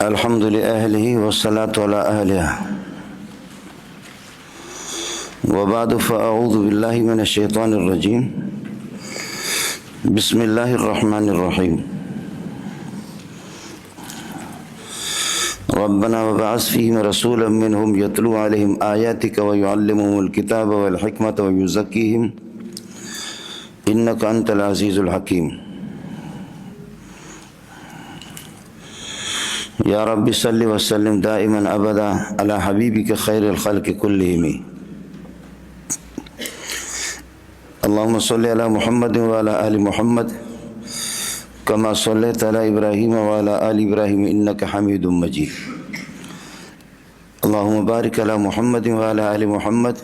الحمد لأهله والصلاة على أهلها وبعد فأعوذ بالله من الشيطان الرجيم بسم الله الرحمن الرحيم ربنا وبعث فيهم رسولا منهم يتلو عليهم آياتك ويعلمهم الكتاب والحكمة ويزكيهم إنك أنت العزيز الحكيم یا رب صلی وسلم دائما ابدا علی حبیبک خیر الخلق کلہم اللہم صلی علی محمد وعلی آل محمد کما صلیت علی ابراہیم وعلی آل ابراہیم انک حمید مجید اللہم بارک علی محمد وعلی آل محمد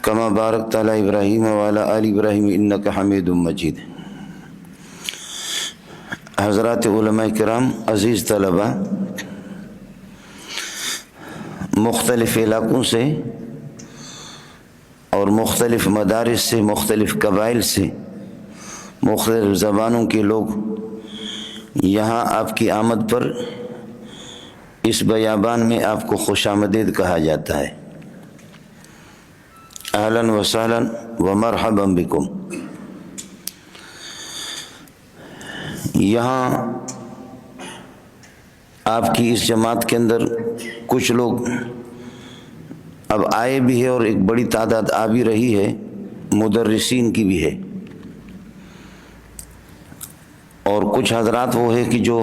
کما بارکت علی ابراہیم وعلی آل ابراہیم انک حمید مجید۔ حضرات علماء کرام، عزیز طلبہ، مختلف علاقوں سے اور مختلف مدارس سے، مختلف قبائل سے، مختلف زبانوں کے لوگ یہاں آپ کی آمد پر اس بیابان میں آپ کو خوش آمدید کہا جاتا ہے۔ اہلاً و سہلاً و مرحبا بکم۔ یہاں آپ کی اس جماعت کے اندر کچھ لوگ اب آئے بھی ہے اور ایک بڑی تعداد آ بھی رہی ہے، مدرسین کی بھی ہے، اور کچھ حضرات وہ ہے کہ جو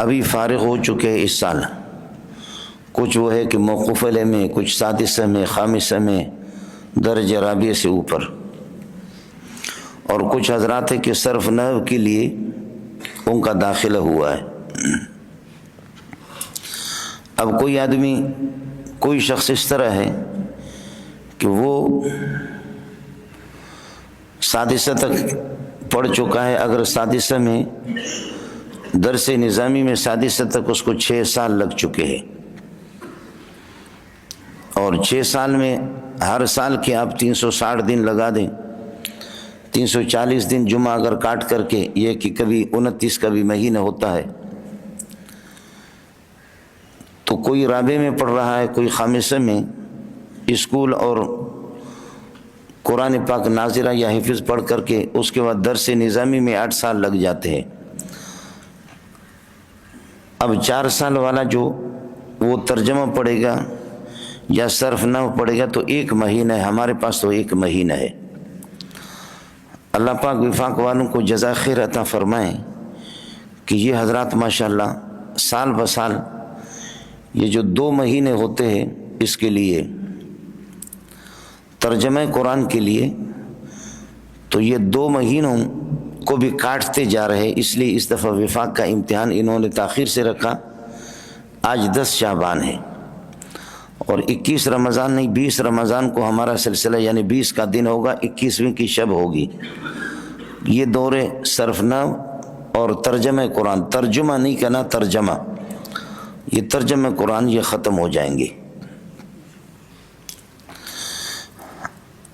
ابھی فارغ ہو چکے ہیں اس سال، کچھ وہ ہے کہ موقوف علیہ میں، کچھ سادسہ میں، خامسہ میں، درجہ رابعہ سے اوپر، اور کچھ حضرات ہے کہ صرف نحو کے لیے ان کا داخلہ ہوا ہے۔ اب کوئی آدمی، کوئی شخص اس طرح ہے کہ وہ سادسہ تک پڑھ چکا ہے، اگر سادسہ میں درس نظامی میں سادسہ تک اس کو 6 سال لگ چکے ہیں، اور 6 سال میں ہر سال کے آپ 360 دن لگا دیں، 340 دن جمعہ اگر کاٹ کر کے، یہ کہ کبھی 29 کا بھی مہینہ ہوتا ہے، تو کوئی رابع میں پڑھ رہا ہے، کوئی خامسہ میں، اسکول اور قرآن پاک ناظرہ یا حفظ پڑھ کر کے اس کے بعد درس نظامی میں 8 سال لگ جاتے ہیں۔ اب 4 سال والا جو وہ ترجمہ پڑھے گا یا صرف نحو پڑھے گا تو 1 مہینہ ہے، ہمارے پاس تو 1 مہینہ ہے۔ اللہ پاک وفاق والوں کو جزائے خیر عطا فرمائیں کہ یہ حضرات ماشاءاللہ سال بسال یہ جو 2 مہینے ہوتے ہیں اس کے لیے ترجمہ قرآن کے لیے، تو یہ 2 مہینوں کو بھی کاٹتے جا رہے، اس لیے اس دفعہ وفاق کا امتحان انہوں نے تاخیر سے رکھا۔ آج 10 شعبان ہے اور 21 رمضان نہیں، 20 رمضان کو ہمارا سلسلہ، یعنی 20 کا دن ہوگا، 21ویں کی شب ہوگی۔ یہ دور صرف نحو اور ترجمہ قرآن، ترجمہ نہیں کہنا، ترجمہ، یہ ترجمہ قرآن یہ ختم ہو جائیں گے۔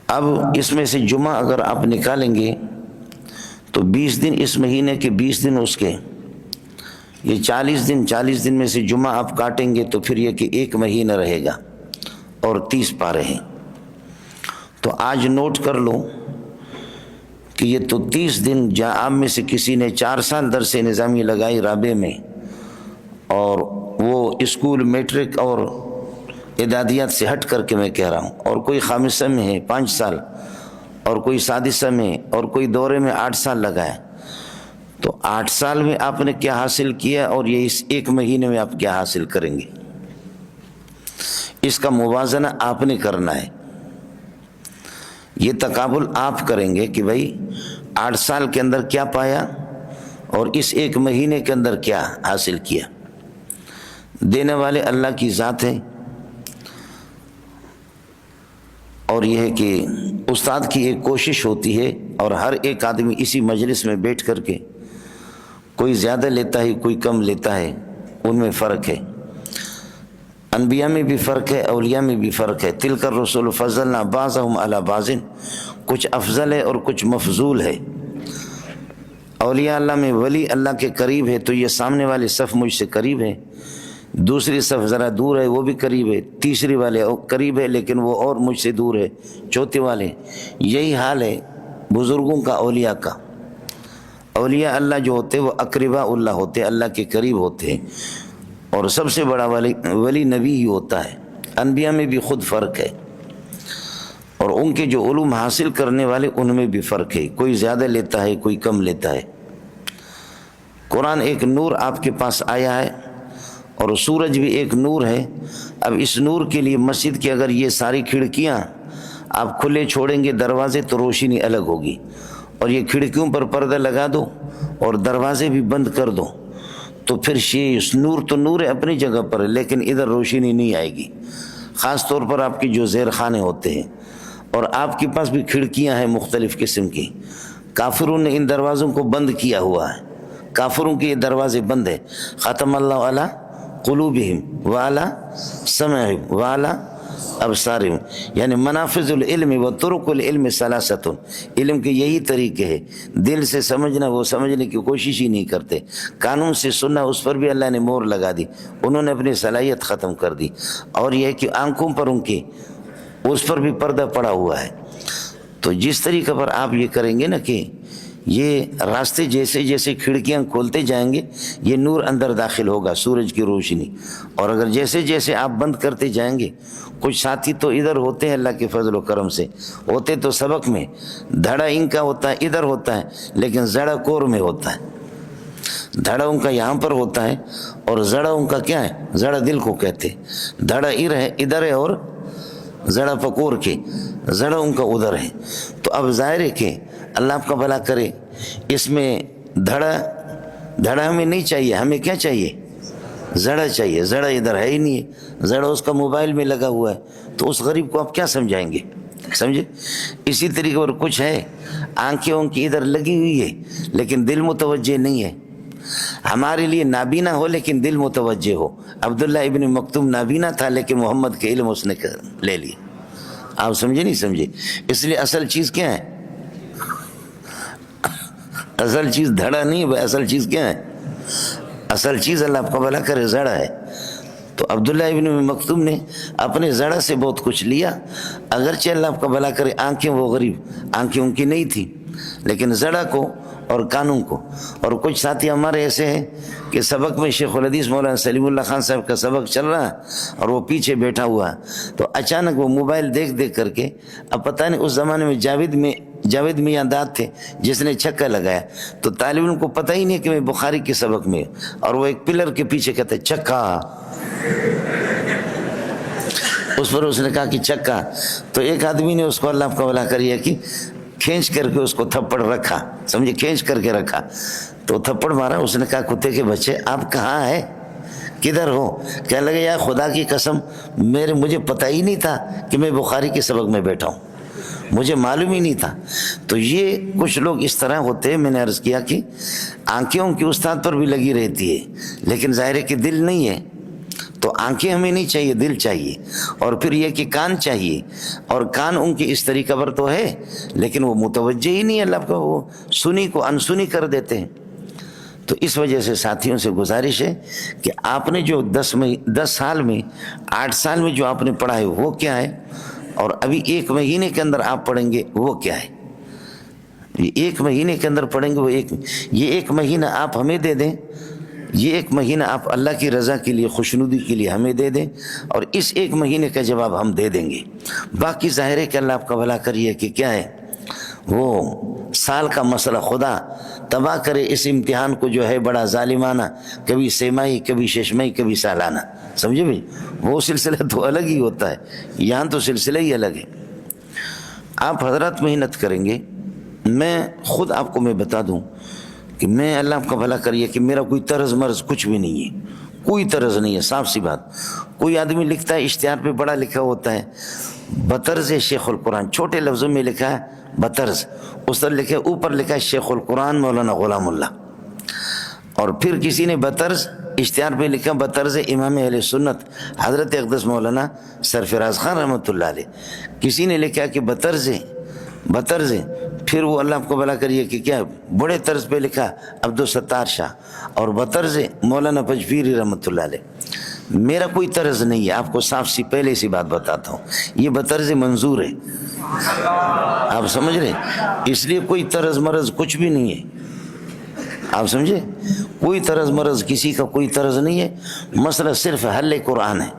اب اس میں سے جمعہ اگر آپ نکالیں گے تو 20 دن اس مہینے کے، 20 دن اس کے، یہ 40 دن میں سے جمعہ آپ کاٹیں گے تو پھر یہ کہ 1 مہینہ رہے گا اور 30 پارے ہیں۔ تو آج نوٹ کر لو کہ یہ تو 30 دن جہاں آپ میں سے کسی نے 4 سال درس نظامی لگائی رابع میں، اور وہ اسکول میٹرک اور اعدادیات سے ہٹ کر کے میں کہہ رہا ہوں، اور کوئی خامسہ میں ہے 5 سال، اور کوئی سادسہ میں، اور کوئی دورے میں 8 سال لگائے، تو 8 سال میں آپ نے کیا حاصل کیا اور یہ اس 1 مہینے میں آپ کیا حاصل کریں گے، اس کا موازنہ آپ نے کرنا ہے۔ یہ تقابل آپ کریں گے کہ بھائی 8 سال کے اندر کیا پایا اور اس 1 مہینے کے اندر کیا حاصل کیا۔ دینے والے اللہ کی ذات ہے، اور یہ ہے کہ استاد کی ایک کوشش ہوتی ہے، اور ہر ایک آدمی اسی مجلس میں بیٹھ کر کے کوئی زیادہ لیتا ہے، کوئی کم لیتا ہے، ان میں فرق ہے۔ انبیاء میں بھی فرق ہے، اولیاء میں بھی فرق ہے۔ تلک الرسل فضلنا بعضهم علی بعض، کچھ افضل ہے اور کچھ مفضول ہے۔ اولیاء اللہ میں ولی اللہ کے قریب ہے تو یہ سامنے والے صف مجھ سے قریب ہے، دوسری صف ذرا دور ہے وہ بھی قریب ہے، تیسری والے قریب ہے لیکن وہ اور مجھ سے دور ہے، چوتھے والے۔ یہی حال ہے بزرگوں کا، اولیاء کا۔ اولیاء اللہ جو ہوتے وہ اقرباء اللہ ہوتے، اللہ کے قریب ہوتے، اور سب سے بڑا ولی نبی ہی ہوتا ہے۔ انبیاء میں بھی خود فرق ہے، اور ان کے جو علوم حاصل کرنے والے ان میں بھی فرق ہے، کوئی زیادہ لیتا ہے کوئی کم لیتا ہے۔ قرآن ایک نور آپ کے پاس آیا ہے، اور سورج بھی ایک نور ہے۔ اب اس نور کے لیے مسجد کی اگر یہ ساری کھڑکیاں آپ کھلے چھوڑیں گے دروازے تو روشنی الگ ہوگی، اور یہ کھڑکیوں پر پردہ لگا دو اور دروازے بھی بند کر دو تو پھر یہ نور تو نور ہے اپنی جگہ پر، لیکن ادھر روشنی نہیں آئے گی۔ خاص طور پر آپ کی جو زیر خانے ہوتے ہیں، اور آپ کے پاس بھی کھڑکیاں ہیں مختلف قسم کی۔ کافروں نے ان دروازوں کو بند کیا ہوا ہے، کافروں کے یہ دروازے بند ہیں۔ ختم اللہ علی قلوبہم وعلی سمعہم وعلی ابصارہم، یعنی منافذ العلم و طرق العلم ثلاثۃ، علم کے یہی طریقے ہیں۔ دل سے سمجھنا وہ سمجھنے کی کوشش ہی نہیں کرتے، قانون سے سننا اس پر بھی اللہ نے مہر لگا دی، انہوں نے اپنی صلاحیت ختم کر دی۔ اور یہ کہ آنکھوں پر ان کی اس پر بھی پردہ پڑا ہوا ہے۔ تو جس طریقے پر آپ یہ کریں گے نا کہ یہ راستے جیسے جیسے کھڑکیاں کھولتے جائیں گے یہ نور اندر داخل ہوگا، سورج کی روشنی، اور اگر جیسے جیسے آپ بند کرتے جائیں گے، کچھ ساتھی تو ادھر ہوتے ہیں اللہ کے فضل و کرم سے، ہوتے تو سبق میں، دھڑا ان کا ہوتا ہے ادھر ہوتا ہے لیکن زڑا کور میں ہوتا ہے۔ دھڑا ان کا یہاں پر ہوتا ہے اور زڑا ان کا کیا ہے؟ زڑا دل کو کہتے، دھڑا ادھر ہے اور زڑا پکور کے، زڑا ان کا ادھر ہے۔ تو اب ظاہر ہے کہ اللہ آپ کا بھلا کرے، اس میں دھڑا ہمیں نہیں چاہیے، ہمیں کیا چاہیے؟ زڑا چاہیے۔ زڑا ادھر ہے ہی نہیں ہے، زڑا اس کا موبائل میں لگا ہوا ہے، تو اس غریب کو آپ کیا سمجھائیں گے؟ سمجھے؟ اسی طریقے پر کچھ ہے آنکھیں ان کی ادھر لگی ہوئی ہے لیکن دل متوجہ نہیں ہے۔ ہمارے لیے نابینا ہو لیکن دل متوجہ ہو۔ عبداللہ ابن مکتوم نابینا تھا لیکن محمد کے علم اس نے لے لیا۔ آپ سمجھے نہیں سمجھے؟ اس لیے اصل چیز کیا ہے؟ اصل چیز دھڑا نہیں ہے، اصل چیز کیا ہے؟ اصل چیز اللہ آپ کا بھلا کرے زڑا ہے۔ تو عبداللہ ابن مکتوم نے اپنے زڑا سے بہت کچھ لیا، اگرچہ اللہ آپ کا بھلا کرے آنکھیں وہ غریب آنکھیں ان کی نہیں تھی، لیکن زڑا کو اور کانوں کو۔ اور کچھ ساتھی ہمارے ایسے ہیں کہ سبق میں شیخ الحدیث مولانا سلیم اللہ خان صاحب کا سبق چل رہا ہے اور وہ پیچھے بیٹھا ہوا ہے، تو اچانک وہ موبائل دیکھ دیکھ کر کے، اب پتہ نہیں اس زمانے میں جاوید میاں داد تھے جس نے چھکا لگایا، تو طالب علم کو پتہ ہی نہیں کہ میں بخاری کے سبق میں، اور وہ ایک پلر کے پیچھے کہتے چھکا، اس پر اس نے کہا کہ چھکا، تو ایک آدمی نے اس کو اللہ کا بھلا کریے کہ کھینچ کر کے اس کو تھپڑ رکھا، سمجھے، کھینچ کر کے رکھا، تو تھپڑ مارا۔ اس نے کہا کتے کے بچے آپ کہاں ہیں، کدھر ہو؟ کہنے لگے یا خدا کی قسم مجھے پتہ ہی نہیں تھا کہ میں بخاری کے سبق میں بیٹھا ہوں، مجھے معلوم ہی نہیں تھا۔ تو یہ کچھ لوگ اس طرح ہوتے ہیں، میں نے عرض کیا کہ آنکھیں ان کی استاد پر بھی لگی رہتی ہے لیکن ظاہر ہے کہ دل نہیں ہے، تو آنکھیں ہمیں نہیں چاہیے، دل چاہیے۔ اور پھر یہ کہ کان چاہیے، اور کان ان کی اس طریقہ پر تو ہے لیکن وہ متوجہ ہی نہیں اللہ کا، وہ سنی کو انسنی کر دیتے ہیں۔ تو اس وجہ سے ساتھیوں سے گزارش ہے کہ آپ نے جو 10 سال میں 8 سال میں جو آپ نے پڑھا ہے وہ کیا ہے، اور ابھی 1 مہینے کے اندر آپ پڑھیں گے وہ کیا ہے۔ یہ 1 مہینے کے اندر پڑھیں گے وہ یہ 1 مہینہ آپ ہمیں دے دیں، یہ 1 مہینہ آپ اللہ کی رضا کے لیے، خوشنودی کے لیے ہمیں دے دیں، اور اس 1 مہینے کا جواب ہم دے دیں گے۔ باقی ظاہر ہے کہ اللہ آپ کا بھلا کریے کہ کیا ہے وہ سال کا مسئلہ خدا تباہ کرے اس امتحان کو جو ہے بڑا ظالمانہ، کبھی سیمائی کبھی ششمائی کبھی سالانہ، سمجھے بھائی؟ وہ سلسلہ تو الگ ہی ہوتا ہے، یہاں تو سلسلہ ہی الگ ہے۔ آپ حضرات محنت کریں گے، میں خود آپ کو میں بتا دوں کہ میں اللہ آپ کا بھلا کریے کہ میرا کوئی طرز مرض کچھ بھی نہیں ہے، کوئی طرز نہیں ہے، صاف سی بات۔ کوئی آدمی لکھتا ہے اشتہار پہ بڑا لکھا ہوتا ہے بطرز شیخ القرآن، چھوٹے لفظوں میں لکھا ہے بطرز، اس طرح لکھے اوپر لکھا ہے شیخ القرآن مولانا غلام اللہ، اور پھر کسی نے بطرز اشتہار پہ لکھا بطرز امام اہل سنت حضرت اقدس مولانا سرفراز خان رحمۃ اللہ علیہ، کسی نے لکھا کہ بطرز، پھر وہ اللہ آپ کو بھلا کریے کہ کیا بڑے طرز پہ لکھا عبدالستار شاہ اور بطرز مولانا پجپیری رحمۃ اللہ علیہ۔ میرا کوئی طرز نہیں ہے، آپ کو صاف سی پہلے سی بات بتاتا ہوں، یہ بطرز منظور ہے، آپ سمجھ رہے، اس لیے کوئی طرز مرض کچھ بھی نہیں ہے، آپ سمجھے، کوئی طرز مرض کسی کا کوئی طرز نہیں ہے، مسئلہ صرف حل قرآن ہے،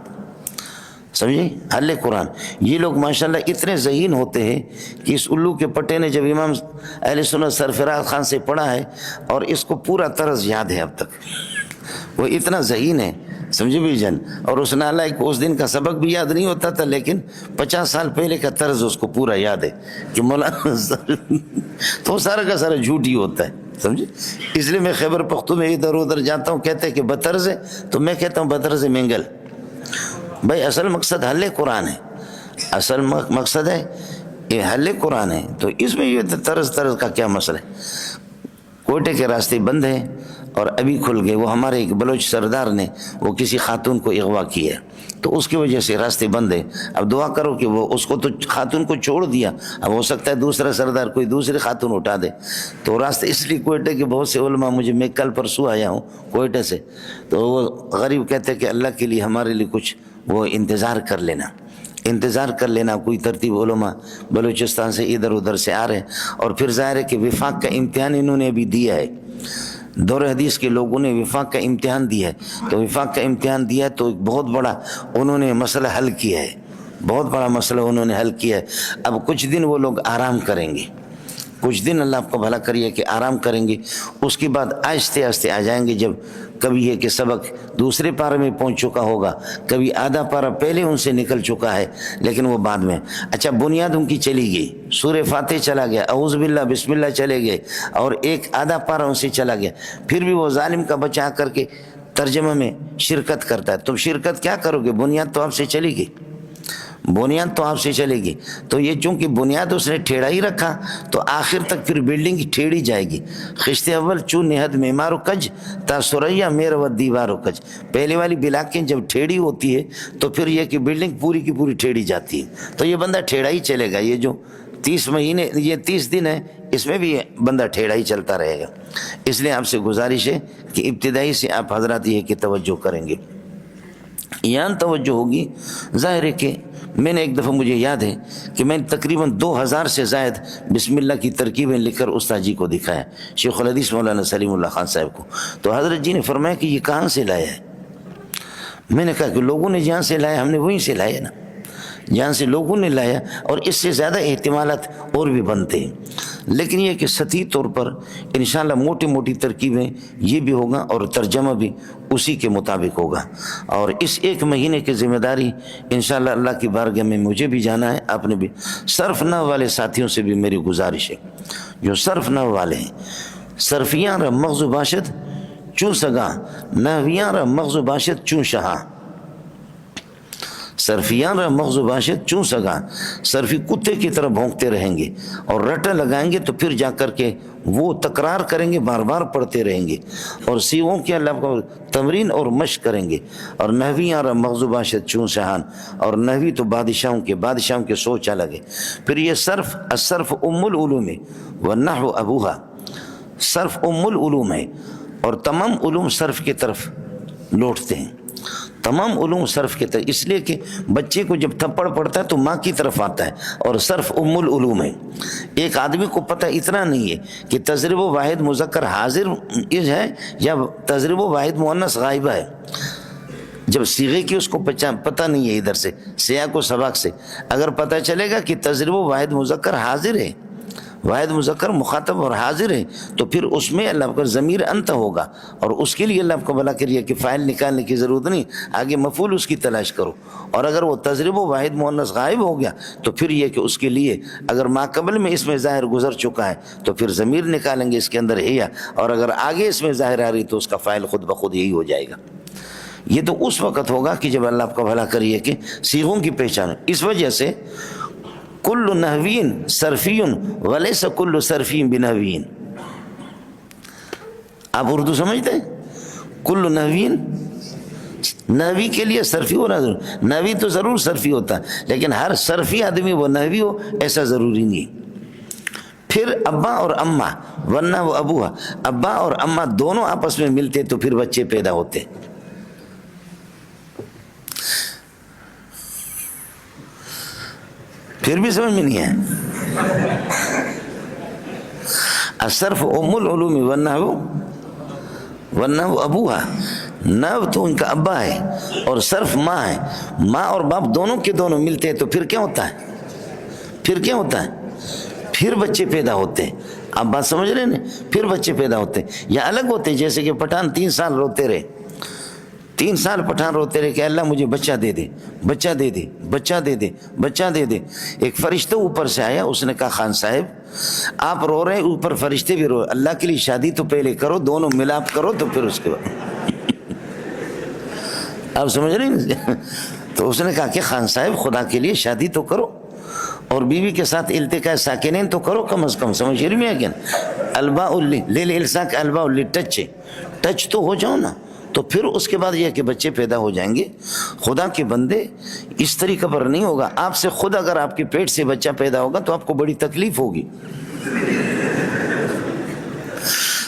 سمجھے، حل قرآن۔ یہ لوگ ماشاءاللہ اتنے ذہین ہوتے ہیں کہ اس الو کے پٹے نے جب امام اہل سنت سرفراز خان سے پڑھا ہے اور اس کو پورا طرز یاد ہے اب تک، وہ اتنا ذہین ہے، سمجھے بھی جن، اور اس نالائق کو اس دن کا سبق بھی یاد نہیں ہوتا تھا، لیکن 50 سال پہلے کا طرز اس کو پورا یاد ہے کہ مولانا تو سارا کا سارا جھوٹ ہی ہوتا ہے، سمجھے۔ اس لیے میں خیبر پختون میں ادھر ادھر جاتا ہوں، کہتے ہیں کہ بطرز ہے، تو میں کہتا ہوں بطرز مینگل۔ بھائی اصل مقصد حل قرآن ہے، اصل مقصد ہے یہ حل قرآن ہے، تو اس میں یہ طرز کا کیا مسئلہ ہے۔ کوئٹے کے راستے بند ہیں اور ابھی کھل گئے، وہ ہمارے ایک بلوچ سردار نے وہ کسی خاتون کو اغوا کیا تو اس کی وجہ سے راستے بند ہیں۔ اب دعا کرو کہ وہ اس کو تو خاتون کو چھوڑ دیا، اب ہو سکتا ہے دوسرا سردار کوئی دوسری خاتون اٹھا دے، تو راستے اس لیے کوئٹے کے بہت سے علماء میں کل پرسوں آیا ہوں کوئٹے سے، تو وہ غریب کہتے کہ اللہ کے لیے ہمارے لیے کچھ وہ انتظار کر لینا، کوئی ترتیب علماء بلوچستان سے ادھر ادھر سے آ رہے ہیں، اور پھر ظاہر ہے کہ وفاق کا امتحان انہوں نے ابھی دیا ہے، دور حدیث کے لوگوں نے وفاق کا امتحان دیا ہے، تو وفاق کا امتحان دیا ہے تو ایک بہت بڑا انہوں نے مسئلہ حل کیا ہے، بہت بڑا مسئلہ انہوں نے حل کیا ہے۔ اب کچھ دن وہ لوگ آرام کریں گے، کچھ دن اللہ آپ کو بھلا کریے کہ آرام کریں گے، اس کے بعد آہستہ آہستہ آ جائیں گے، جب کبھی یہ کہ سبق دوسرے پارے میں پہنچ چکا ہوگا، کبھی آدھا پارہ پہلے ان سے نکل چکا ہے، لیکن وہ بعد میں، اچھا بنیاد ان کی چلی گئی، سورہ فاتح چلا گیا، اعوذ باللہ بسم اللہ چلے گئے، اور ایک آدھا پارہ ان سے چلا گیا، پھر بھی وہ ظالم کا بچہ آ کر کے ترجمہ میں شرکت کرتا ہے، تم شرکت کیا کرو گے، بنیاد تو آپ سے چلی گئی، بنیاد تو آپ سے چلے گی، تو یہ چونکہ بنیاد اس نے ٹھیڑا ہی رکھا تو آخر تک پھر بلڈنگ ٹھیڑی جائے گی۔ خشت اول چون نہد معمار و کج تا سریا میر و دیوار و کج، پہلے والی بلاکیں جب ٹھیڑی ہوتی ہے تو پھر یہ کہ بلڈنگ پوری کی پوری ٹھیڑی جاتی ہے، تو یہ بندہ ٹھیڑا ہی چلے گا، یہ جو 30 مہینے یہ 30 دن ہے اس میں بھی بندہ ٹھیڑا ہی چلتا رہے گا۔ اس لیے آپ سے گزارش ہے کہ ابتدائی سے آپ حضرات یہ کہ توجہ کریں گے، یہاں توجہ ہوگی۔ ظاہر ہے کہ میں نے ایک دفعہ مجھے یاد ہے کہ میں تقریباً 2000 سے زائد بسم اللہ کی ترکیبیں لکھ کر استاد جی کو دکھایا، شیخ الحدیث مولانا سلیم اللہ خان صاحب کو، تو حضرت جی نے فرمایا کہ یہ کہاں سے لایا ہے؟ میں نے کہا کہ لوگوں نے جہاں سے لایا ہم نے وہیں سے لایا نا، جہاں سے لوگوں نے لایا، اور اس سے زیادہ احتمالات اور بھی بنتے ہیں، لیکن یہ کہ سطحی طور پر انشاءاللہ موٹی موٹی ترکیبیں یہ بھی ہوگا اور ترجمہ بھی اسی کے مطابق ہوگا، اور اس ایک مہینے کی ذمہ داری انشاءاللہ اللہ کی بارگاہ میں مجھے بھی جانا ہے، آپ نے بھی۔ صرف نحو والے ساتھیوں سے بھی میری گزارش ہے، جو صرف نحو والے ہیں، صرفیاں را مغز و باشد چون سگاں، نحویاں را مغز و باشد چون شہاں، صرفیان را مغز و باشد چون سگاں، صرفی کتے کی طرح بھونکتے رہیں گے اور رٹا لگائیں گے تو پھر جا کر کے وہ تکرار کریں گے، بار بار پڑھتے رہیں گے، اور سیغوں کے اللہ کو تمرین اور مشق کریں گے، اور نحویاں را مغز و باشد چون شہان، اور نحوی تو بادشاہوں کے سوچ الگ ہے۔ پھر یہ صرف الصرف ام العلوم ہے والنحو ابوہا، صرف ام العلوم ہے اور تمام علوم صرف کی طرف لوٹتے ہیں، تمام علوم صرف کے طرف، اس لیے کہ بچے کو جب تھپڑ پڑتا ہے تو ماں کی طرف آتا ہے، اور صرف ام العلوم ہے۔ ایک آدمی کو پتہ اتنا نہیں ہے کہ تضریب و واحد مذکر حاضر ہے یا تضریب و واحد مؤنث غائبہ ہے، جب صیغے کی اس کو پتہ نہیں ہے، ادھر سے سیاق و سباق سے اگر پتہ چلے گا کہ تضریب و واحد مذکر حاضر ہے، واحد مذکر مخاطب اور حاضر ہے، تو پھر اس میں اللہ کا ضمیر انت ہوگا، اور اس کے لیے اللہ کو بلا کریے کہ فاعل نکالنے کی ضرورت نہیں، آگے مفعول اس کی تلاش کرو، اور اگر وہ تضریب و واحد مؤنث غائب ہو گیا تو پھر یہ کہ اس کے لیے اگر ما قبل میں اس میں ظاہر گزر چکا ہے تو پھر ضمیر نکالیں گے اس کے اندر ہے یا، اور اگر آگے اس میں ظاہر آ رہی تو اس کا فاعل خود بخود یہی ہو جائے گا۔ یہ تو اس وقت ہوگا کہ جب اللہ آپ کا بھلا کریے کہ صیغوں کی پہچان، اس وجہ سے کل نحوین صرفین ولیس کل صرفین بنحوین، آپ اردو سمجھتے ہیں؟ کل نحوین، نحوی کے لیے صرفی ہونا ضرور، نحوی تو ضرور صرفی ہوتا ہے لیکن ہر صرفی آدمی وہ نحوی ہو ایسا ضروری نہیں۔ پھر ابا اور اماں ورنہ وہ ابوہا، ابا اور اماں دونوں آپس میں ملتے تو پھر بچے پیدا ہوتے. پھر بھی سمجھ میں نہیں ہے. الصرف ام العلوم ورنہ وہ ابوہا، نو تو ان کا ابا ہے اور صرف ماں ہے. ماں اور باپ دونوں کے دونوں ملتے ہیں تو پھر کیا ہوتا ہے؟ پھر کیا ہوتا ہے؟ پھر بچے پیدا ہوتے ہیں. آپ بات سمجھ رہے ہیں نا؟ پھر بچے پیدا ہوتے ہیں یا الگ ہوتے ہیں. جیسے کہ پٹھان 3 سال روتے رہے، 3 سال پٹھان روتے رہے کہ اللہ مجھے بچہ دے دے، بچہ دے دے، بچہ دے دے، بچہ دے دے. ایک فرشتہ اوپر سے آیا، اس نے کہا خان صاحب آپ رو رہے ہیں، اوپر فرشتے بھی رو، اللہ کے لیے شادی تو پہلے کرو، دونوں ملاپ کرو تو پھر اس کے بعد. آپ سمجھ رہے ہیں؟ تو اس نے کہا کہ خان صاحب خدا کے لیے شادی تو کرو اور بیوی کے ساتھ التقاء ساکنین تو کرو کم از کم. سمجھ رہے ہیں کیا؟ الباء للالصاق الباء للٹچ، ٹچ تو ہو جاؤ نا. تو پھر اس کے بعد یہ کہ بچے پیدا ہو جائیں گے. خدا کے بندے اس طریقے پر نہیں ہوگا. آپ سے خود اگر آپ کے پیٹ سے بچہ پیدا ہوگا تو آپ کو بڑی تکلیف ہوگی.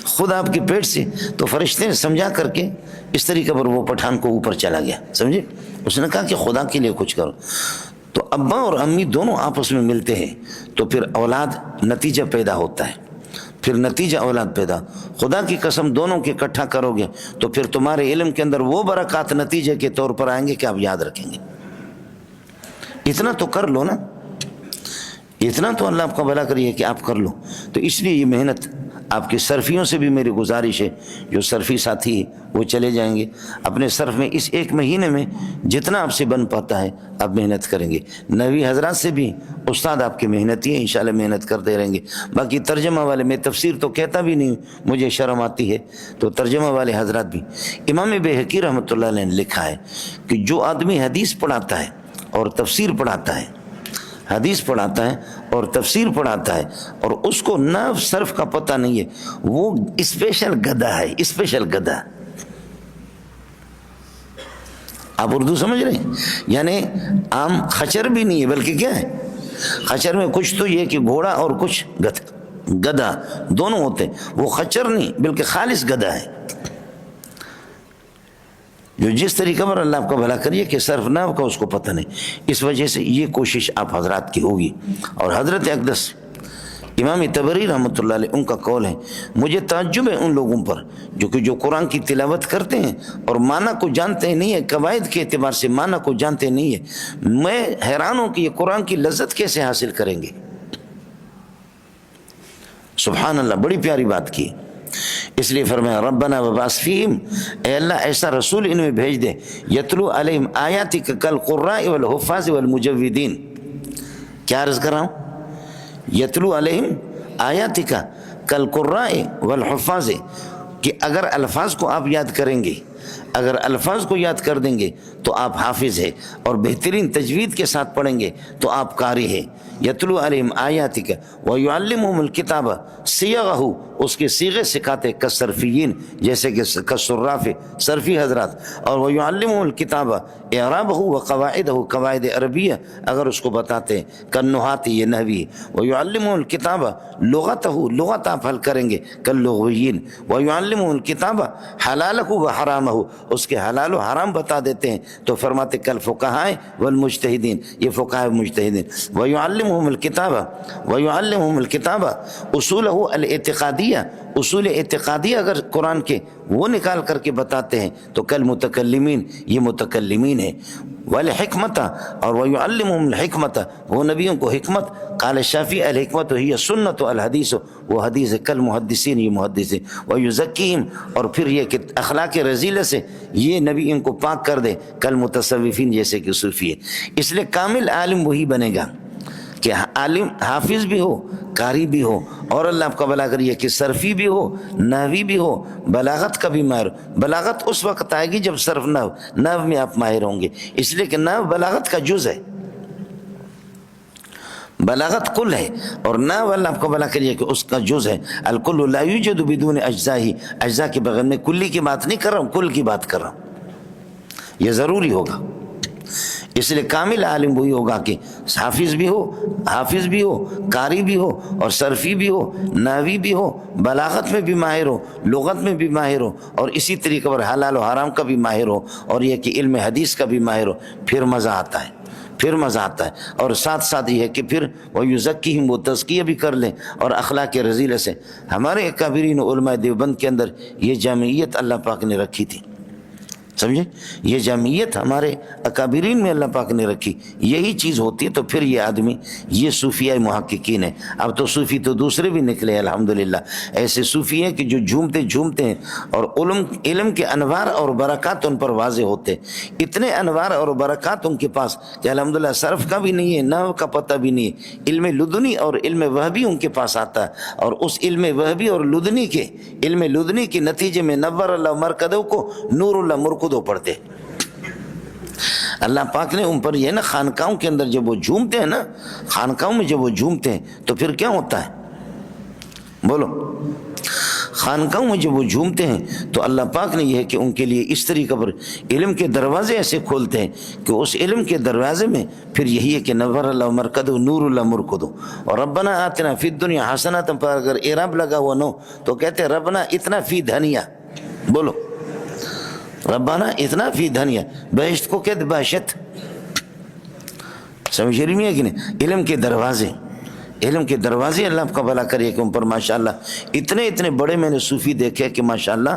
خود آپ کے پیٹ سے تو فرشتے نے سمجھا کر کے اس طریقے پر وہ پٹھان کو اوپر چلا گیا. سمجھے؟ اس نے کہا کہ خدا کے لیے کچھ کرو. تو ابا اور امی دونوں آپس میں ملتے ہیں تو پھر اولاد نتیجہ پیدا ہوتا ہے. پھر نتیجہ اولاد پیدا. خدا کی قسم دونوں کے اکٹھا کرو گے تو پھر تمہارے علم کے اندر وہ برکات نتیجے کے طور پر آئیں گے کہ آپ یاد رکھیں گے. اتنا تو کر لو نا، اتنا تو اللہ آپ کا بھلا کریے کہ آپ کر لو. تو اس لیے یہ محنت آپ کے صرفیوں سے بھی میری گزارش ہے، جو صرفی ساتھی وہ چلے جائیں گے اپنے صرف میں اس 1 مہینے میں جتنا آپ سے بن پاتا ہے آپ محنت کریں گے. نبی حضرات سے بھی استاد آپ کے محنتی ہیں، انشاءاللہ محنت کرتے رہیں گے. باقی ترجمہ والے، میں تفسیر تو کہتا بھی نہیں، مجھے شرم آتی ہے، تو ترجمہ والے حضرات بھی. امام بہقی رحمۃ اللہ علیہ نے لکھا ہے کہ جو آدمی حدیث پڑھاتا ہے اور تفسیر پڑھاتا ہے، حدیث پڑھاتا ہے اور تفسیر پڑھاتا ہے اور اس کو نحو صرف کا پتہ نہیں ہے، وہ اسپیشل گدھا ہے. اسپیشل گدھا. آپ اردو سمجھ رہے ہیں؟ یعنی عام خچر بھی نہیں ہے، بلکہ کیا ہے؟ خچر میں کچھ تو یہ کہ گھوڑا اور کچھ گدھا دونوں ہوتے ہیں. وہ خچر نہیں بلکہ خالص گدھا ہے، جو جس طریقے پر اللہ آپ کا بھلا کریے کہ صرف نحو کا اس کو پتہ نہیں. اس وجہ سے یہ کوشش آپ حضرات کی ہوگی. اور حضرت اقدس امام طبری رحمۃ اللہ علیہ ان کا قول ہے، مجھے تعجب ہے ان لوگوں پر جو قرآن کی تلاوت کرتے ہیں اور معنی کو جانتے نہیں ہے، قواعد کے اعتبار سے معنی کو جانتے نہیں ہے. میں حیران ہوں کہ یہ قرآن کی لذت کیسے حاصل کریں گے. سبحان اللہ، بڑی پیاری بات کی. اس لیے فرمایا ربنا وبعث فیہم، اے اللہ ایسا رسول ان میں بھیج دے، یتلو علیہم آیاتک کالقراء والحفاظ والمجودین. کیا عرض کر رہا ہوں؟ یتلو علیہم آیاتک کالقراء والحفاظ، کہ اگر الفاظ کو آپ یاد کریں گے، اگر الفاظ کو یاد کر دیں گے تو آپ حافظ ہیں، اور بہترین تجوید کے ساتھ پڑھیں گے تو آپ قاری ہیں. یتلو علیہم آیاتک ویعلمہم الکتاب صیغہ، اس کے صیغے سکھاتے کالصرفیین، جیسے کہ کالصراف صرفی حضرات. اور ویعلمہم الکتاب اعرابہ وقواعدہ، قواعد عربیہ اگر اس کو بتاتے ہیں، کالنحات یہ نحوی. ویعلمہم الکتاب لغتہ، لغت آپ حل کریں گے کاللغویین. ویعلمہم الکتاب حلالہ وحرامہ، اس کے حلال و حرام بتا دیتے ہیں تو فرماتے کالفقہاء والمجتہدین، یہ فقہاء مجتہدین. ویعلمہم الکتاب اصولہ الاعتقادیہ، اصول اعتقادیہ اگر قرآن کے وہ نکال کر کے بتاتے ہیں تو کالمتکلمین، یہ متکلمین ہیں. والحکمت، اور ویعلمہم الحکمت، وہ نبیوں کو حکمت. قال الشافعی الحکمت ہی سنت الحدیث، وہ حدیث کالمحدثین، یہ محدث. ویزکیہم، اور پھر یہ کہ اخلاق رذیلہ سے یہ نبی ان کو پاک کر دے، کالمتصوفین، جیسے کہ صوفی ہے. اس لیے کامل عالم وہی بنے گا کہ عالم حافظ بھی ہو، قاری بھی ہو، اور اللہ آپ کا بھلا کریے کہ صرفی بھی ہو، نحوی بھی ہو، بلاغت کا بھی ماہر. بلاغت اس وقت آئے گی جب صرف نحو میں آپ ماہر ہوں گے، اس لیے کہ نحو بلاغت کا جز ہے، بلاغت کل ہے، اور نحو اللہ آپ کو بھلا کریے کہ اس کا جز ہے. الکل لا یوجد بدون اجزائی، اجزاء کے بغیر میں کلی کی بات نہیں کر رہا ہوں، کل کی بات کر رہا ہوں. یہ ضروری ہوگا. اس لیے کامل عالم وہی ہوگا کہ حافظ بھی ہو قاری بھی ہو اور صرفی بھی ہو، نحوی بھی ہو، بلاغت میں بھی ماہر ہو، لغت میں بھی ماہر ہو، اور اسی طریقے پر حلال و حرام کا بھی ماہر ہو، اور یہ کہ علم حدیث کا بھی ماہر ہو، پھر مزہ آتا ہے۔ اور ساتھ ساتھ یہ ہے کہ پھر وہ یزکیہم، وہ تزکیہ بھی کر لیں، اور اخلاق رذیلہ سے۔ ہمارے اکابرین علماء دیوبند کے اندر یہ جامعیت اللہ پاک نے رکھی تھی، سمجھے؟ یہ جامعیت ہمارے اکابرین میں اللہ پاک نے رکھی، یہی چیز ہوتی ہے۔ تو پھر یہ آدمی، یہ صوفیہ محققین ہیں۔ اب تو صوفی تو دوسرے بھی نکلے الحمدللہ، ایسے صوفی ہیں کہ جو جھومتے ہیں، اور علم کے انوار اور برکات ان پر واضح ہوتے، اتنے انوار اور برکات ان کے پاس کہ الحمدللہ صرف کا بھی نہیں ہے، نحو کا پتہ بھی نہیں ہے، علم لدنی اور علم وہبی ان کے پاس آتا ہے، اور اس علم وہبی اور علم لدنی کے نتیجے میں نور اللہ مرکدوں کو نور اللہ مرکدوں پڑھتے۔ اللہ پاک نے ان پر یہ نا، خانقاہوں کے اندر جب وہ جھومتے ہیں نا، خانقاہوں میں جب وہ جھومتے ہیں تو پھر کیا ہوتا ہے؟ بولو، خانقاہوں میں جب وہ جھومتے ہیں تو اللہ پاک نے یہ ہے کہ ان کے لیے اس طریقے پر علم کے دروازے ایسے کھولتے ہیں کہ اس علم کے دروازے میں پھر یہی ہے کہ نور اللہ مرکدو نور اللہ مرکدو۔ اور ربنا آتنا فی الدنیا حسنۃ پر اگر اعراب لگا ہوا نو تو کہتے ہیں ربنا اتنا فی دنیا، بولو ربنا اتنا فی دنیا، بہشت کو کہتے بہشت، سمجھ رہی نہیں ہے کہ نہیں؟ علم کے دروازے اللہ آپ کا بھلا کرے کہ ان پر ماشاءاللہ اتنے بڑے میں نے صوفی دیکھے کہ ماشاءاللہ،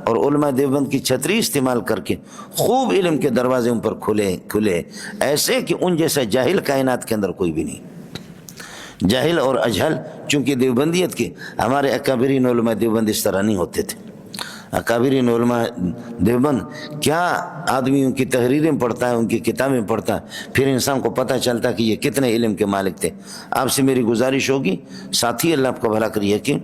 اور علماء دیوبند کی چھتری استعمال کر کے خوب علم کے دروازے ان پر کھلے ایسے کہ ان جیسا جاہل کائنات کے اندر کوئی بھی نہیں۔ جاہل اور اجہل، چونکہ دیوبندیت کے ہمارے اکابرین علماء دیوبند اس طرح نہیں ہوتے تھے۔ اکابرین علماء دیوبند کیا آدمی ان کی تحریریں پڑھتا ہے، ان کی کتابیں پڑھتا ہے، پھر انسان کو پتہ چلتا ہے کہ یہ کتنے علم کے مالک تھے۔ آپ سے میری گزارش ہوگی ساتھی، اللہ آپ کو بھلا کریے کہ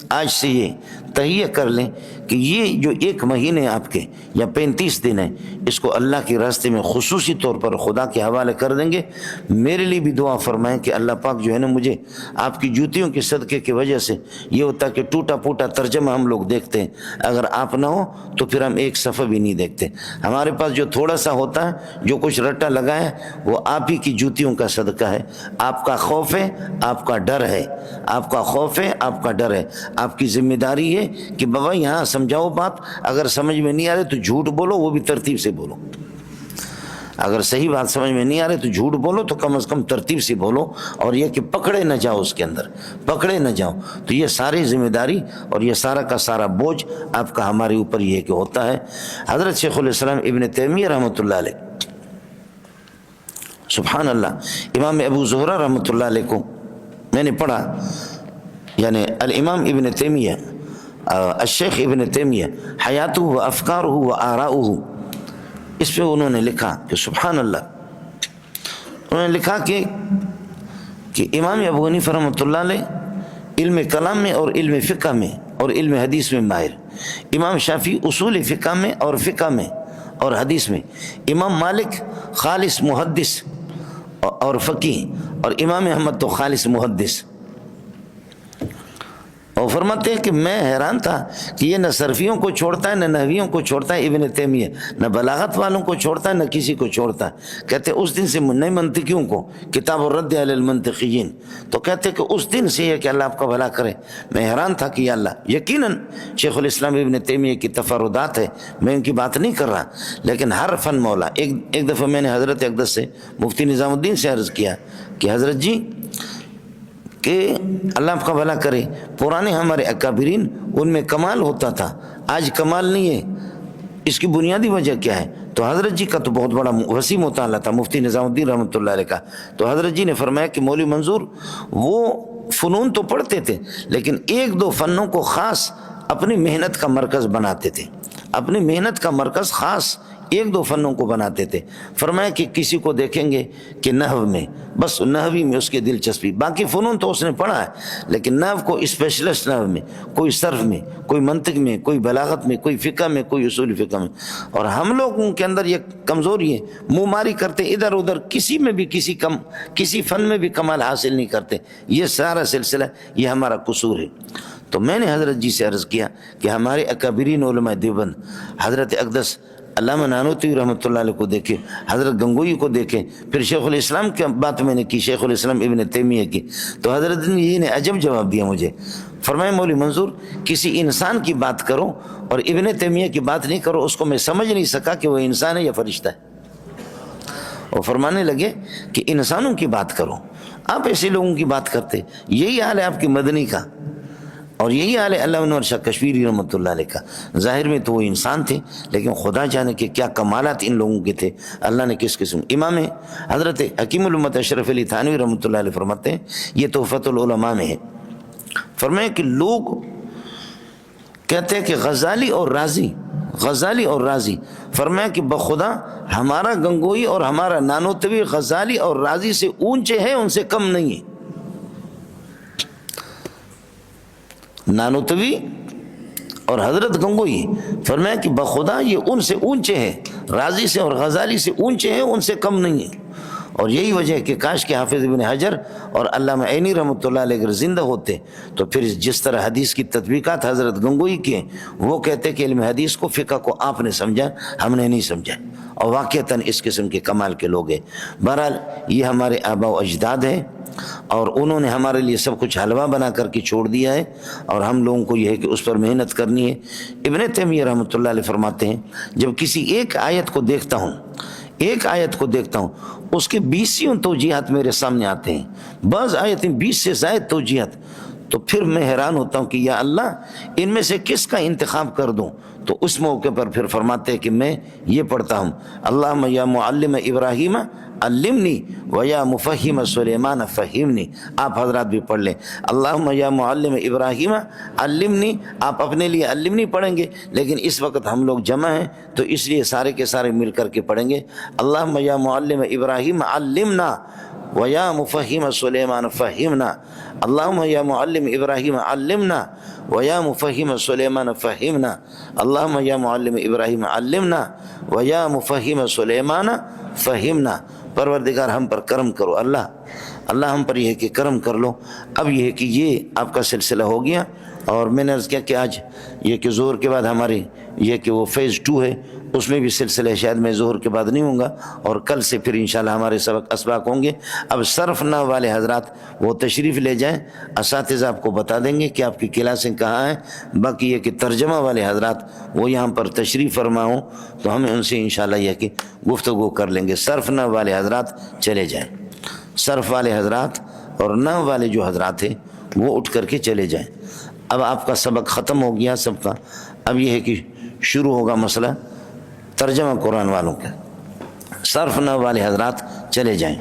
آج سے یہ تہیہ کر لیں کہ یہ جو 1 مہینے آپ کے یا 35 دن ہیں، اس کو اللہ کے راستے میں خصوصی طور پر خدا کے حوالے کر دیں گے۔ میرے لیے بھی دعا فرمائیں کہ اللہ پاک جو ہے نا، مجھے آپ کی جوتیوں کے صدقے کی وجہ سے یہ ہوتا ہے کہ ٹوٹا پھوٹا ترجمہ ہم لوگ دیکھتے ہیں، اگر آپ نہ ہو تو پھر ہم ایک صفحہ بھی نہیں دیکھتے۔ ہمارے پاس جو تھوڑا سا ہوتا ہے، جو کچھ رٹا لگا ہے، وہ آپ ہی کی جوتیوں کا صدقہ ہے۔ آپ کا خوف ہے، آپ کا ڈر ہے، آپ کا خوف ہے، آپ کا ڈر ہے۔ آپ کی ذمہ داری ہے کہ بابا یہاں سمجھاؤ بات، اگر سمجھ میں نہیں آ رہے تو جھوٹ بولو، وہ بھی ترتیب سے بولو۔ اگر صحیح بات سمجھ میں نہیں آ رہے تو جھوٹ بولو، تو کم از کم ترتیب سے بولو، اور یہ کہ پکڑے نہ جاؤ، اس کے اندر پکڑے نہ جاؤ۔ تو یہ ساری ذمہ داری اور یہ سارا کا سارا بوجھ آپ کا ہمارے اوپر یہ کہ ہوتا ہے۔ حضرت شیخ الاسلام ابن تیمیہ رحمۃ اللہ علیہ، سبحان اللہ، امام ابو زہرہ رحمۃ اللہ علیہ کو میں نے پڑھا، یعنی الامام ابن تیمیہ، الشیخ ابن تیمیہ، حیاتہ و افکارہ و آراؤہ، اس پہ انہوں نے لکھا کہ سبحان اللہ، انہوں نے لکھا کہ امام ابو حنیفہ رحمۃ اللہ علیہ علم کلام میں اور علم فقہ میں اور علم حدیث میں ماہر، امام شافعی اصول فقہ میں اور فقہ میں اور حدیث میں، امام مالک خالص محدث اور فقیہ، اور امام احمد تو خالص محدث۔ اور فرماتے ہیں کہ میں حیران تھا کہ یہ نہ صرفیوں کو چھوڑتا ہے، نہ نحویوں کو چھوڑتا ہے ابن تیمیہ، نہ بلاغت والوں کو چھوڑتا ہے، نہ کسی کو چھوڑتا ہے۔ کہتے اس دن سے نئے منطقیوں کو، کتاب الرد علی المنطقیین، تو کہتے کہ اس دن سے یہ کہ اللہ آپ کا بھلا کرے، میں حیران تھا کہ یا اللہ، یقیناً شیخ الاسلام ابن تیمیہ کی تفردات ہے، میں ان کی بات نہیں کر رہا، لیکن ہر فن مولا۔ ایک دفعہ میں نے حضرت اقدس سے، مفتی نظام الدین سے عرض کیا کہ حضرت جی، کہ اللہ آپ کا بھلا کرے، پرانے ہمارے اکابرین ان میں کمال ہوتا تھا، آج کمال نہیں ہے، اس کی بنیادی وجہ کیا ہے؟ تو حضرت جی کا تو بہت بڑا وسیع مطالعہ تھا، مفتی نظام الدین رحمۃ اللہ علیہ کا۔ تو حضرت جی نے فرمایا کہ مولوی منظور وہ فنون تو پڑھتے تھے، لیکن 1-2 فنوں کو خاص اپنی محنت کا مرکز بناتے تھے، اپنی محنت کا مرکز خاص 1-2 فنوں کو بناتے تھے۔ فرمایا کہ کسی کو دیکھیں گے کہ نحو میں، بس نحوی میں اس کی دلچسپی، باقی فنون تو اس نے پڑھا ہے، لیکن نحو کو اسپیشلسٹ نحو میں، کوئی صرف میں، کوئی منطق میں، کوئی بلاغت میں، کوئی فقہ میں، کوئی اصول فقہ میں۔ اور ہم لوگوں کے اندر یہ کمزوری ہے، منہ ماری کرتے ادھر ادھر، کسی میں بھی کسی فن میں بھی کمال حاصل نہیں کرتے۔ یہ سارا سلسلہ یہ ہمارا قصور ہے۔ تو میں نے حضرت جی سے عرض کیا کہ ہمارے اکابرین علماء دیوبند، حضرت اقدس علامہ نانوتوی رحمۃ اللہ علیہ کو دیکھیں، حضرت گنگوئی کو دیکھیں، پھر شیخ الاسلام کی بات میں نے کی، شیخ الاسلام ابن تیمیہ کی، تو حضرت جی نے عجب جواب دیا مجھے، فرمائے مولوی منظور کسی انسان کی بات کرو اور ابن تیمیہ کی بات نہیں کرو، اس کو میں سمجھ نہیں سکا کہ وہ انسان ہے یا فرشتہ ہے۔ اور فرمانے لگے کہ انسانوں کی بات کرو، آپ ایسے لوگوں کی بات کرتے، یہی حال ہے آپ کی مدنی کا، اور یہی حال ہے علامہ انور شاہ کشمیری رحمۃ اللہ علیہ کا۔ ظاہر میں تو وہ انسان تھے، لیکن خدا جانے کہ کیا کمالات ان لوگوں کے تھے، اللہ نے کس قسم۔ امام حضرت حکیم الامت اشرف علی تھانوی رحمۃ اللہ علیہ فرماتے ہیں، یہ تحفۃ العلماء میں ہے، فرمائے کہ لوگ کہتے ہیں کہ غزالی اور رازی، فرمایا کہ بخدا ہمارا گنگوئی اور ہمارا نانوتوی غزالی اور رازی سے اونچے ہیں، ان سے کم نہیں ہے۔ نانوتوی اور حضرت گنگوئی فرمایا کہ بخدا یہ ان سے اونچے ہیں، رازی سے اور غزالی سے اونچے ہیں، ان سے کم نہیں ہیں۔ اور یہی وجہ ہے کہ کاش کہ حافظ ابن حجر اور علامہ عینی رحمۃ اللہ علیہ اگر زندہ ہوتے تو پھر جس طرح حدیث کی تطبیقات حضرت گنگوئی کی، وہ کہتے کہ علم حدیث کو، فقہ کو آپ نے سمجھا، ہم نے نہیں سمجھا، اور واقعتاً اس قسم کے کمال کے لوگ ہیں۔ بہرحال یہ ہمارے آباء و اجداد ہیں، اور انہوں نے ہمارے لیے سب کچھ حلوہ بنا کر کے چھوڑ دیا ہے، اور ہم لوگوں کو یہ ہے کہ اس پر محنت کرنی ہے۔ ابن تیمیہ رحمۃ اللہ علیہ فرماتے ہیں، جب کسی ایک آیت کو دیکھتا ہوں اس کے 20 توجیحات میرے سامنے آتے ہیں، بعض آیتیں 20 سے زائد توجیحات، تو پھر میں حیران ہوتا ہوں کہ یا اللہ ان میں سے کس کا انتخاب کر دوں۔ تو اس موقع پر پھر فرماتے ہیں کہ میں یہ پڑھتا ہوں، اللہم یا معلم ابراہیم علمنی و یا مفہم سلیمان فہمنی۔ آپ حضرات بھی پڑھ لیں، اللہم یا معلم ابراہیم علمنی، آپ اپنے لیے علمنی پڑھیں گے، لیکن اس وقت ہم لوگ جمع ہیں تو اس لیے سارے کے سارے مل کر کے پڑھیں گے، اللہم یا معلم ابراہیم علمنا ویا مفہم سلیمان فہمنا، اللہم یا معلم ابراہیم علمنا ویا مفہم سلیمان فہمنا، اللہم یا معلم ابراہیم علمنا ویا مفہم سلیمان فہمنا۔ پروردگار ہم پر کرم کرو، اللہ ہم پر یہ ہے کہ کرم کر لو۔ اب یہ ہے کہ یہ آپ کا سلسلہ ہو گیا، اور میں نے عرض کیا کہ آج یہ کہ ظہر کے بعد ہماری یہ کہ وہ فیز 2 ہے، اس میں بھی سلسلہ شاید میں ظہر کے بعد نہیں ہوں گا، اور کل سے پھر انشاءاللہ ہمارے اسباق ہوں گے۔ اب صرف نہ والے حضرات وہ تشریف لے جائیں، اساتذہ آپ کو بتا دیں گے کہ آپ کی کلاسیں کہاں ہیں۔ باقی یہ کہ ترجمہ والے حضرات وہ یہاں پر تشریف فرما ہوں تو ہمیں ان سے انشاءاللہ یہ کہ گفتگو کر لیں گے۔ صرف نہ والے حضرات چلے جائیں، صرف والے حضرات اور نہ والے جو حضرات ہیں وہ اٹھ کر کے چلے جائیں۔ اب آپ کا سبق ختم ہو گیا سب کا، اب یہ ہے کہ شروع ہوگا مسئلہ ترجمہ قرآن والوں کا۔ صرف نہ والے حضرات چلے جائیں۔